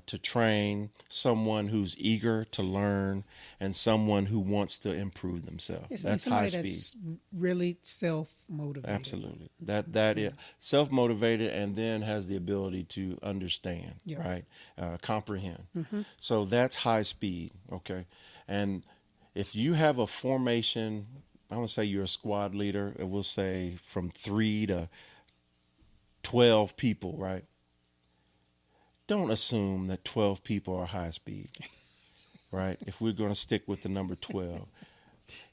A: to train, someone who's eager to learn, and someone who wants to improve themselves.
B: Yes,
A: That's
B: somebody
A: high speed.
B: that's really self-motivated.
A: Absolutely. That is self-motivated, and then has the ability to understand, right? Comprehend. So that's high speed, okay? And if you have a formation, I want to say you're a squad leader, and we'll say from 3 to 12 people, right? Don't assume that 12 people are high speed, right? If we're going to stick with the number 12.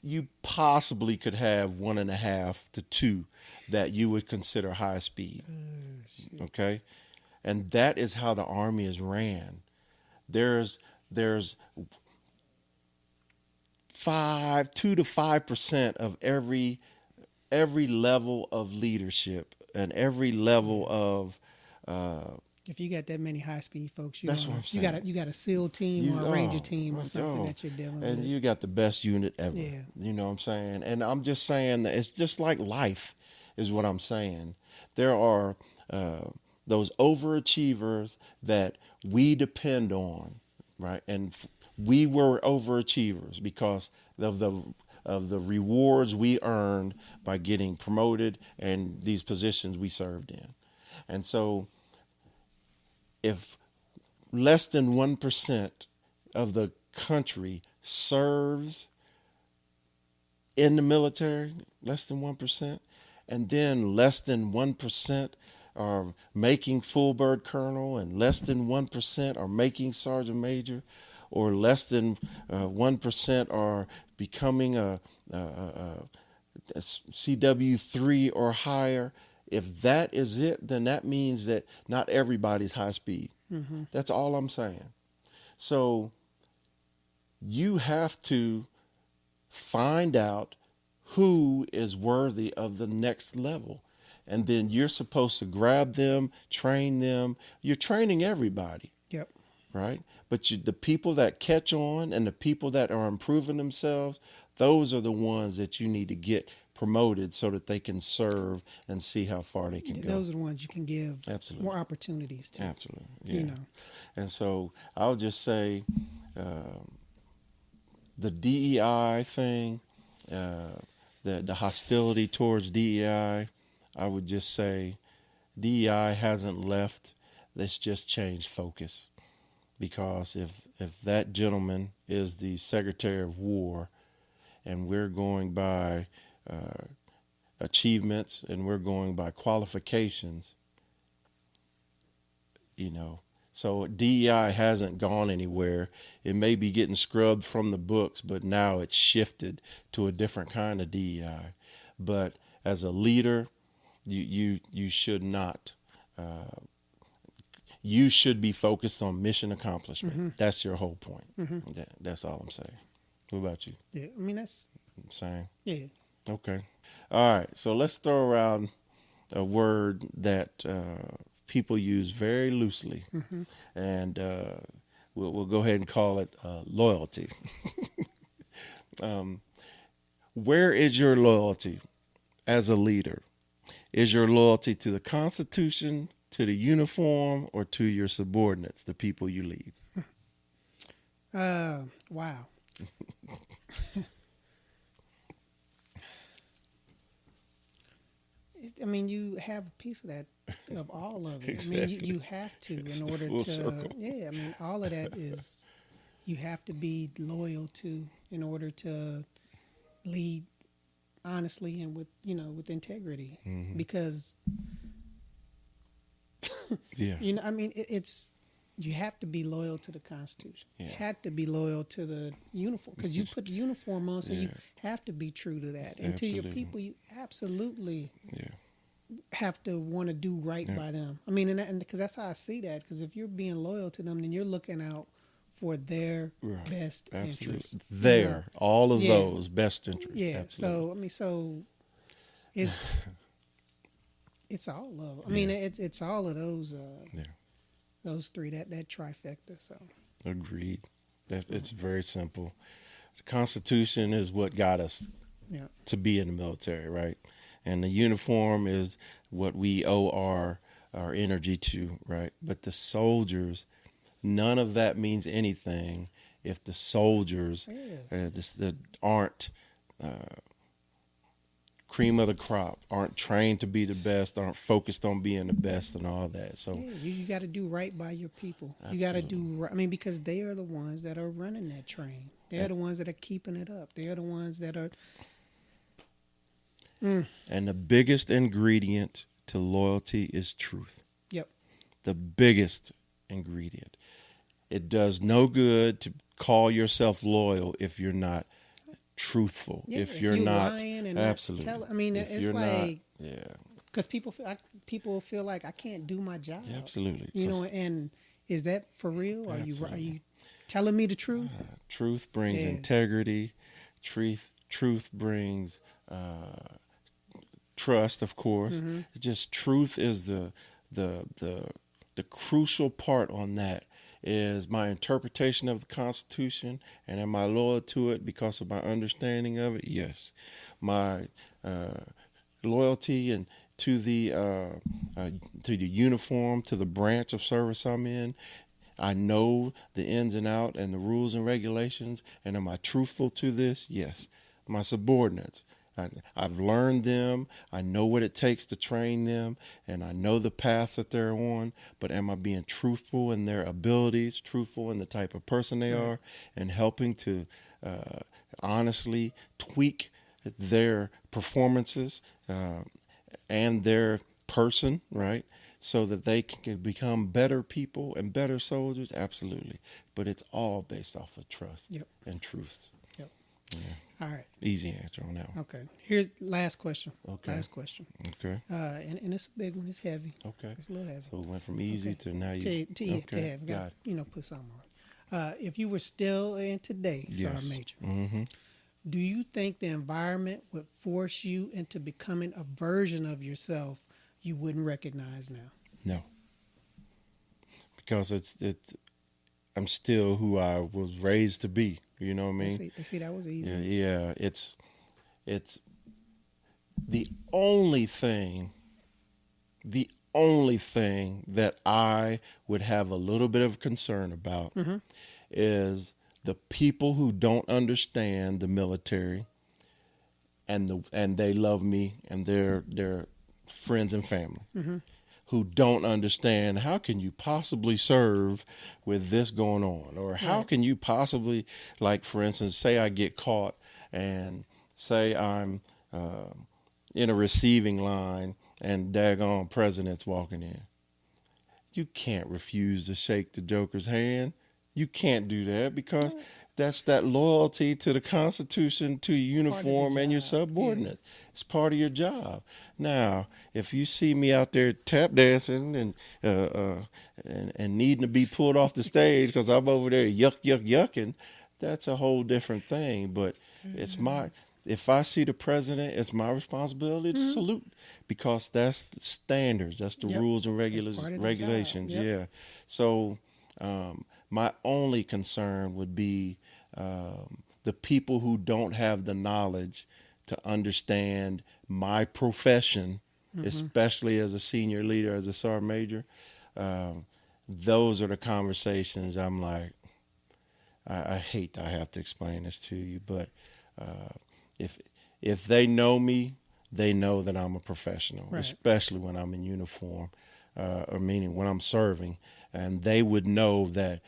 A: You possibly could have 1.5 to 2 that you would consider high speed. Okay? And that is how the Army is ran. There's 2 to 5% of every level of leadership and every level of
B: if you got that many high speed folks,
A: that's what I'm saying.
B: You got a SEAL team or a Ranger team or something that you're dealing with.
A: And you got the best unit ever.
B: Yeah.
A: You know what I'm saying? And I'm just saying that it's just like life is what I'm saying. There are those overachievers that we depend on, right? And we were overachievers because of the of the rewards we earned by getting promoted and these positions we served in. And so if less than 1% of the country serves in the military, less than 1%, and then less than 1% are making full bird colonel, and less than 1% are making sergeant major, or less than 1% are becoming a CW3 or higher. If that is it, then that means that not everybody's high speed.
B: Mm-hmm.
A: That's all I'm saying. So you have to find out who is worthy of the next level. And then you're supposed to grab them, train them. You're training everybody.
B: Yep.
A: Right? But the people that catch on and the people that are improving themselves, those are the ones that you need to get promoted so that they can serve and see how far they can go.
B: Those are the ones you can give
A: Absolutely.
B: more opportunities to.
A: Absolutely. Yeah.
B: You know.
A: And so I'll just say the DEI thing, the hostility towards DEI, I would just say DEI hasn't left. Let's just change focus. Because if that gentleman is the Secretary of War and we're going by achievements and we're going by qualifications, so DEI hasn't gone anywhere. It may be getting scrubbed from the books, but now it's shifted to a different kind of DEI. But as a leader, you should not. You should be focused on mission accomplishment. Mm-hmm. That's your whole point. Mm-hmm. That's all I'm saying. What about you?
B: Yeah, I mean, that's...
A: Same?
B: Yeah.
A: Okay. All right, so let's throw around a word that people use very loosely, mm-hmm. and we'll go ahead and call it loyalty. Where is your loyalty as a leader? Is your loyalty to the Constitution, to the uniform, or to your subordinates, the people you lead?
B: Wow. I mean, you have a piece of that, of all of it.
A: Exactly.
B: I mean, you have to in order to, circle. Yeah, I mean, all of that is, you have to be loyal to in order to lead honestly and with integrity. Mm-hmm. Because,
A: yeah,
B: I mean, it's, you have to be loyal to the Constitution. Yeah. You have to be loyal to the uniform, because you put the uniform on, so you have to be true to that. And to your people, you absolutely have to want to do right by them. I mean, and because that's how I see that. Because if you're being loyal to them, then you're looking out for their best interests.
A: All of those best interests.
B: Yeah.
A: Absolutely.
B: So it's all of. I mean, it's all of those. Those three, that trifecta. So
A: agreed. It's very simple. The Constitution is what got us to be in the military, right? And the uniform is what we owe our energy to, right? But the soldiers, none of that means anything if the soldiers aren't cream of the crop, aren't trained to be the best, aren't focused on being the best and all that. So
B: you got to do right by your people. Absolutely. You got to do right. I mean, because they are the ones that are running that train. They're the ones that are keeping it up. They're the ones that are...
A: And the biggest ingredient to loyalty is truth.
B: Yep.
A: The biggest ingredient. It does no good to call yourself loyal if you're not truthful. If you're not
B: lying and
A: absolutely.
B: I mean, it's like because people feel like I can't do my job.
A: Yeah, absolutely.
B: And is that for real? Are you telling me the truth?
A: Truth brings integrity. Truth brings trust, of course. Mm-hmm. Just truth is the crucial part on that. Is my interpretation of the Constitution, and am I loyal to it because of my understanding of it? Yes. My loyalty and to the uniform, to the branch of service I'm in, I know the ins and out and the rules and regulations, and am I truthful to this? Yes. my subordinates. I've learned them. I know what it takes to train them, and I know the paths that they're on. But am I being truthful in their abilities, truthful in the type of person they are, and helping to honestly tweak their performances and their person, right? So that they can become better people and better soldiers? Absolutely. But it's all based off of trust and truth.
B: Yep.
A: Yeah.
B: All right.
A: Easy answer on that one.
B: Okay. Here's last question.
A: Okay.
B: Last question.
A: Okay.
B: And it's a big one. It's heavy.
A: Okay.
B: It's a little heavy.
A: So we went from easy to now you.
B: To heavy.
A: Got it.
B: Put something on. If you were still in today, Sergeant Major,
A: Mm-hmm.
B: do you think the environment would force you into becoming a version of yourself you wouldn't recognize now?
A: No. Because it's I'm still who I was raised to be. You know what I mean?
B: See, that was easy.
A: Yeah. It's the only thing that I would have a little bit of concern about is the people who don't understand the military and they love me and they're friends and family. Who don't understand how can you possibly serve with this going on, or how can you possibly, like, for instance, say I get caught and say I'm in a receiving line and daggone president's walking in. You can't refuse to shake the joker's hand. You can't do that because that's that loyalty to the Constitution, to your uniform and your subordinates. It's part of your job. Now, if you see me out there tap dancing and needing to be pulled off the stage because I'm over there yucking, that's a whole different thing. But if I see the president, it's my responsibility to salute because that's the standards, that's the rules and regulations. Yeah. So my only concern would be the people who don't have the knowledge to understand my profession, especially as a senior leader, as a sergeant major. Those are the conversations I'm like, I hate I have to explain this to you, but if they know me, they know that I'm a professional, especially when I'm in uniform, or meaning when I'm serving, and they would know that,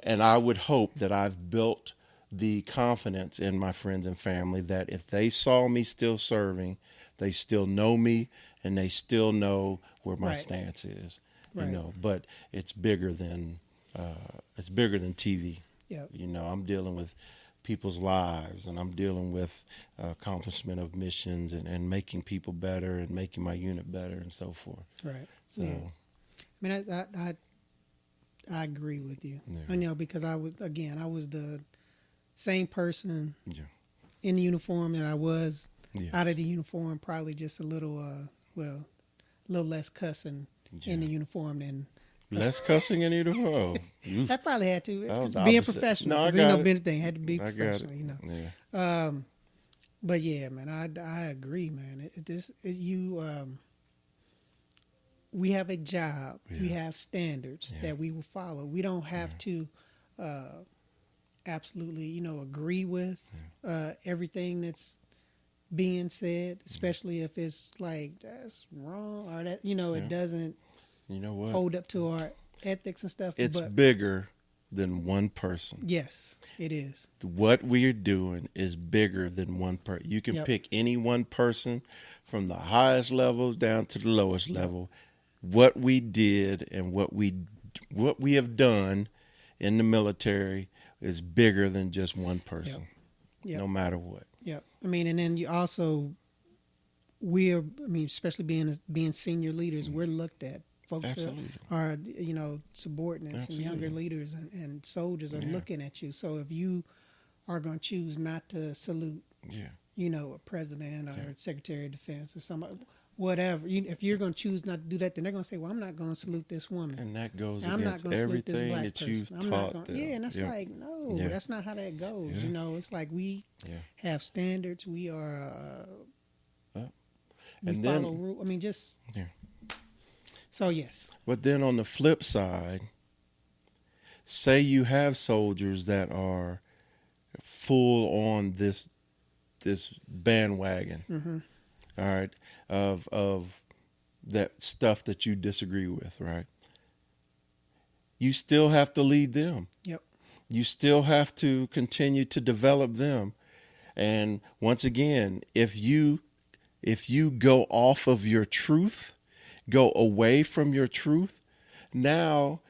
A: and I would hope that I've built the confidence in my friends and family that if they saw me still serving, they still know me and they still know where my stance is. You know, but it's bigger than TV. You know, I'm dealing with people's lives and I'm dealing with accomplishment of missions and making people better and making my unit better and so forth.
B: Right.
A: So,
B: I mean, I agree with you. You know, because I was the same person in the uniform that I was out of the uniform, probably just a little less cussing in the uniform than
A: less cussing in the uniform.
B: I probably had to.
A: opposite.
B: Being professional.
A: No, I
B: Because
A: got
B: ain't no
A: it.
B: better thing. Had to be
A: I got
B: professional,
A: it.
B: you know.
A: Yeah.
B: But yeah, man, I agree, man. We have a job. We have standards that we will follow. We don't have to absolutely, you know, agree with everything that's being said, especially if it's like that's wrong or that, you know, it doesn't hold up to our ethics and stuff.
A: It's bigger than one person.
B: Yes, it is.
A: What we are doing is bigger than one person. You can pick any one person from the highest level down to the lowest level. What we did and what we have done in the military is bigger than just one person, no matter what.
B: Yeah, I mean, and then you also, especially being senior leaders, we're looked at. Folks are you know, subordinates and younger leaders and soldiers are looking at you. So if you are going to choose not to salute, you know, a president or Secretary of Defense or somebody, whatever, if you're going to choose not to do that, then they're going to say, well, I'm not going to salute this woman.
A: And that goes
B: I'm
A: against everything that you've taught them.
B: Yeah, and that's like, no, that's not how that goes. You know, it's like we have standards. We are, we
A: and
B: follow
A: then,
B: rules. I mean, just... So, yes.
A: But then on the flip side, say you have soldiers that are full on this this bandwagon, all right, of that stuff that you disagree with, right? You still have to lead them.
B: Yep.
A: You still have to continue to develop them. And once again, if you go off of your truth, go away from your truth, now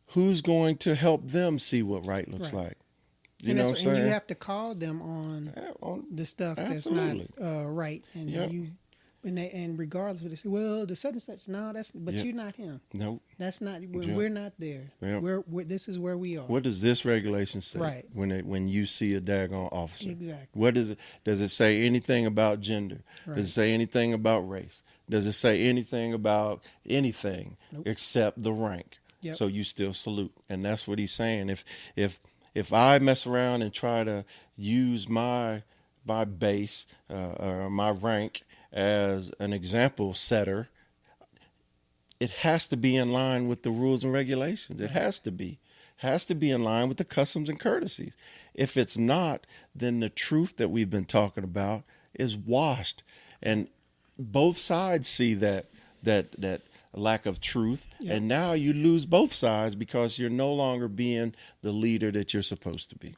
A: who's going to help them see what right looks like? You know what I'm saying?
B: And you have to call them on the stuff
A: absolutely.
B: That's not right. And
A: Yep.
B: and regardless of they say, well, the such and such, no, but
A: Yep.
B: you're not him.
A: Nope.
B: That's not.
A: Yep.
B: We're not there.
A: Yep.
B: We're this is where we are.
A: What does this regulation say?
B: Right.
A: When you see a daggone officer?
B: Exactly.
A: What does it? Does it say anything about gender?
B: Right.
A: Does it say anything about race? Does it say anything about anything except the rank?
B: Yep.
A: So you still salute, and that's what he's saying. If I mess around and try to use my base or my rank as an example setter, it has to be in line with the rules and regulations. It has to be in line with the customs and courtesies. If it's not, then the truth that we've been talking about is washed, and both sides see that lack of truth, and now you lose both sides because you're no longer being the leader that you're supposed to be.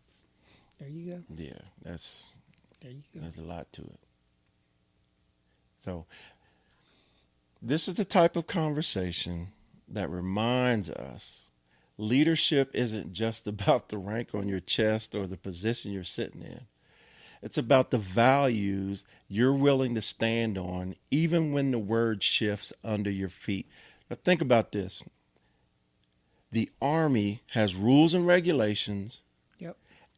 B: There you go.
A: Yeah, there's a lot to it. So this is the type of conversation that reminds us leadership isn't just about the rank on your chest or the position you're sitting in. It's about the values you're willing to stand on, even when the word shifts under your feet. Now think about this. The Army has rules and regulations,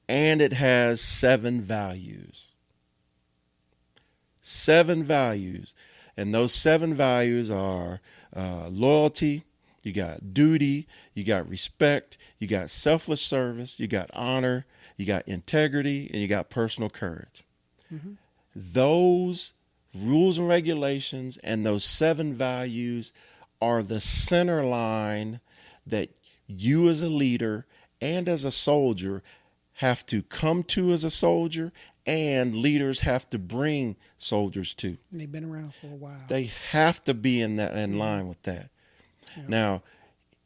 A: and it has 7 values. 7 values. And those 7 values are loyalty, you got duty, you got respect, you got selfless service, you got honor, you got integrity, and you got personal courage. Mm-hmm. Those rules and regulations and those 7 values are the center line that you as a leader and as a soldier have to come to as a soldier, and leaders have to bring soldiers to.
B: And they've been around for a while.
A: They have to be in line with that. Yeah. Now,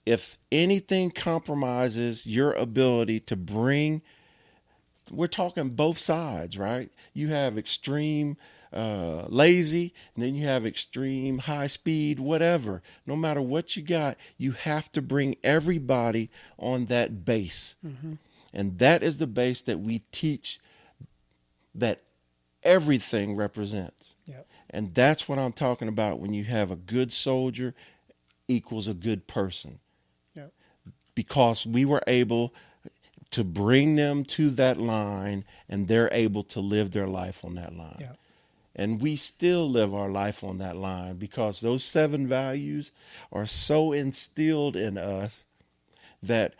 A: if anything compromises your ability to bring, we're talking both sides, right? You have extreme lazy, and then you have extreme high speed, whatever. No matter what you got, you have to bring everybody on that base. Mm-hmm. And that is the base that we teach that everything represents. Yep. And that's what I'm talking about when you have a good soldier equals a good person. Yep. Because we were able to bring them to that line, and they're able to live their life on that line. Yep. And we still live our life on that line because those 7 values are so instilled in us that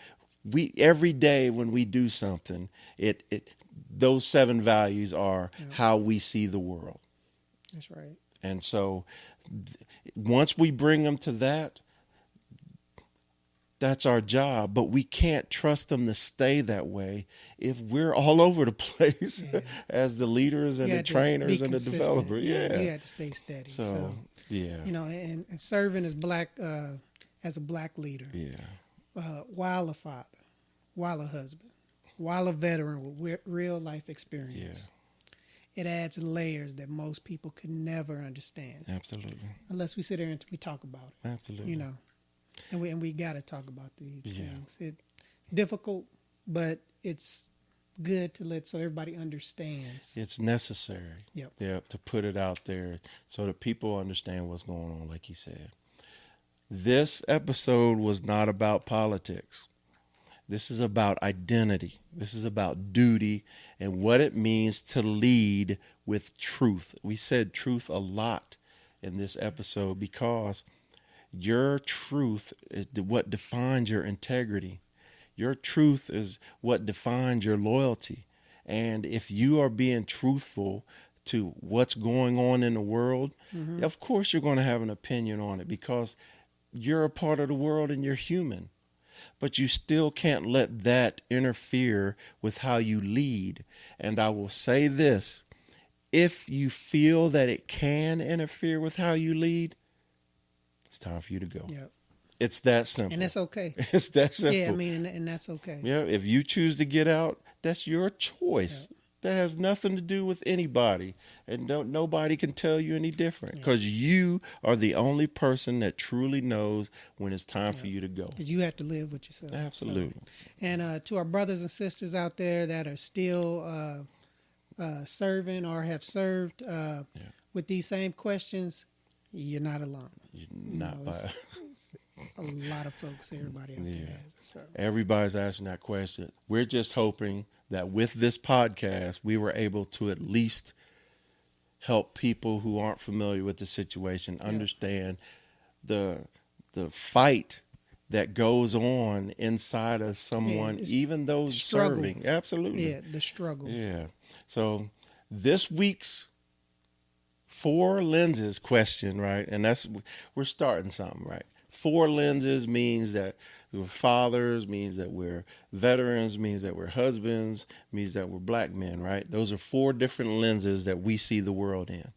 A: we every day when we do something, those 7 values are how we see the world.
B: That's right.
A: And so once we bring them to that, that's our job. But we can't trust them to stay that way if we're all over the place as the leaders and the trainers and the developers. Yeah.
B: You have to stay steady.
A: So yeah.
B: You know, and serving as a black leader.
A: Yeah.
B: While a father, while a husband, while a veteran with real life experience, it adds layers that most people could never understand.
A: Absolutely.
B: Unless we sit there and we talk about it.
A: Absolutely.
B: You know, and we got to talk about these things. It's difficult, but it's good to so everybody understands.
A: It's necessary.
B: Yep.
A: To put it out there so that people understand what's going on, like you said. This episode was not about politics. This is about identity. This is about duty and what it means to lead with truth. We said truth a lot in this episode because your truth is what defines your integrity. Your truth is what defines your loyalty. And if you are being truthful to what's going on in the world, of course you're going to have an opinion on it because you're a part of the world and you're human. But you still can't let that interfere with how you lead. And I will say this, if you feel that it can interfere with how you lead, it's time for you to go.
B: Yep.
A: It's that simple.
B: And that's okay.
A: It's that simple.
B: Yeah, I mean, and that's okay.
A: Yeah, if you choose to get out, that's your choice.
B: Yeah.
A: That has nothing to do with anybody, and nobody can tell you any different, because you are the only person that truly knows when it's time for you to go.
B: Because you have to live with yourself.
A: Absolutely.
B: So, and to our brothers and sisters out there that are still serving or have served with these same questions, you're not alone.
A: You're not by
B: it's a lot of folks, everybody out there has it. So.
A: Everybody's asking that question. We're just hoping that with this podcast, we were able to at least help people who aren't familiar with the situation understand the fight that goes on inside of someone, even those serving. Absolutely.
B: Yeah, the struggle.
A: Yeah. So this week's 4 lenses question, right? And we're starting something, right? 4 lenses means that we're fathers, means that we're veterans, means that we're husbands, means that we're black men, right? Those are 4 different lenses that we see the world in.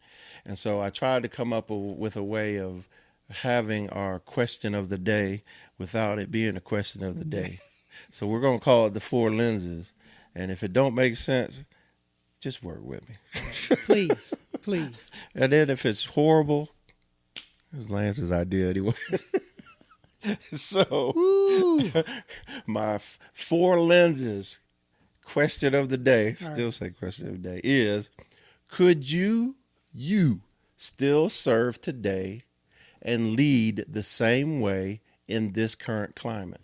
A: And so I tried to come up with a way of having our question of the day without it being a question of the day. So we're going to call it the 4 lenses. And if it don't make sense, just work with me.
B: Please, please.
A: And then if it's horrible, it was Lance's idea anyway. So my 4 lenses question of the day, say question of the day, is could you still serve today and lead the same way in this current climate?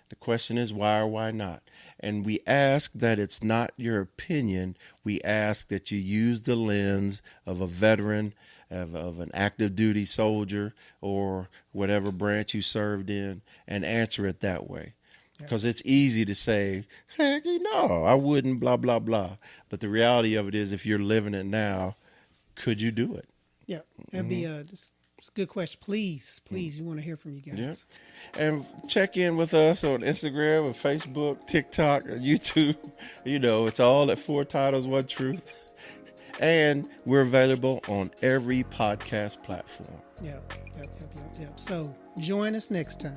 A: The question is why or why not? And we ask that it's not your opinion. We ask that you use the lens of a veteran, of an active duty soldier, or whatever branch you served in, and answer it that way. Because it's easy to say, heck, no, I wouldn't, blah, blah, blah. But the reality of it is, if you're living it now, could you do it?
B: Yeah, that'd be it's a good question. Please, we want to hear from you guys.
A: Yeah. And check in with us on Instagram and Facebook, TikTok, or YouTube. You know, it's all at 4 Titles, 1 Truth. And we're available on every podcast platform.
B: Yep. So join us next time.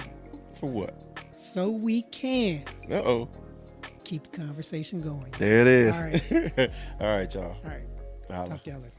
A: For what?
B: So we can keep the conversation going.
A: There it is.
B: All right.
A: All right, y'all.
B: All right. Talk to y'all later.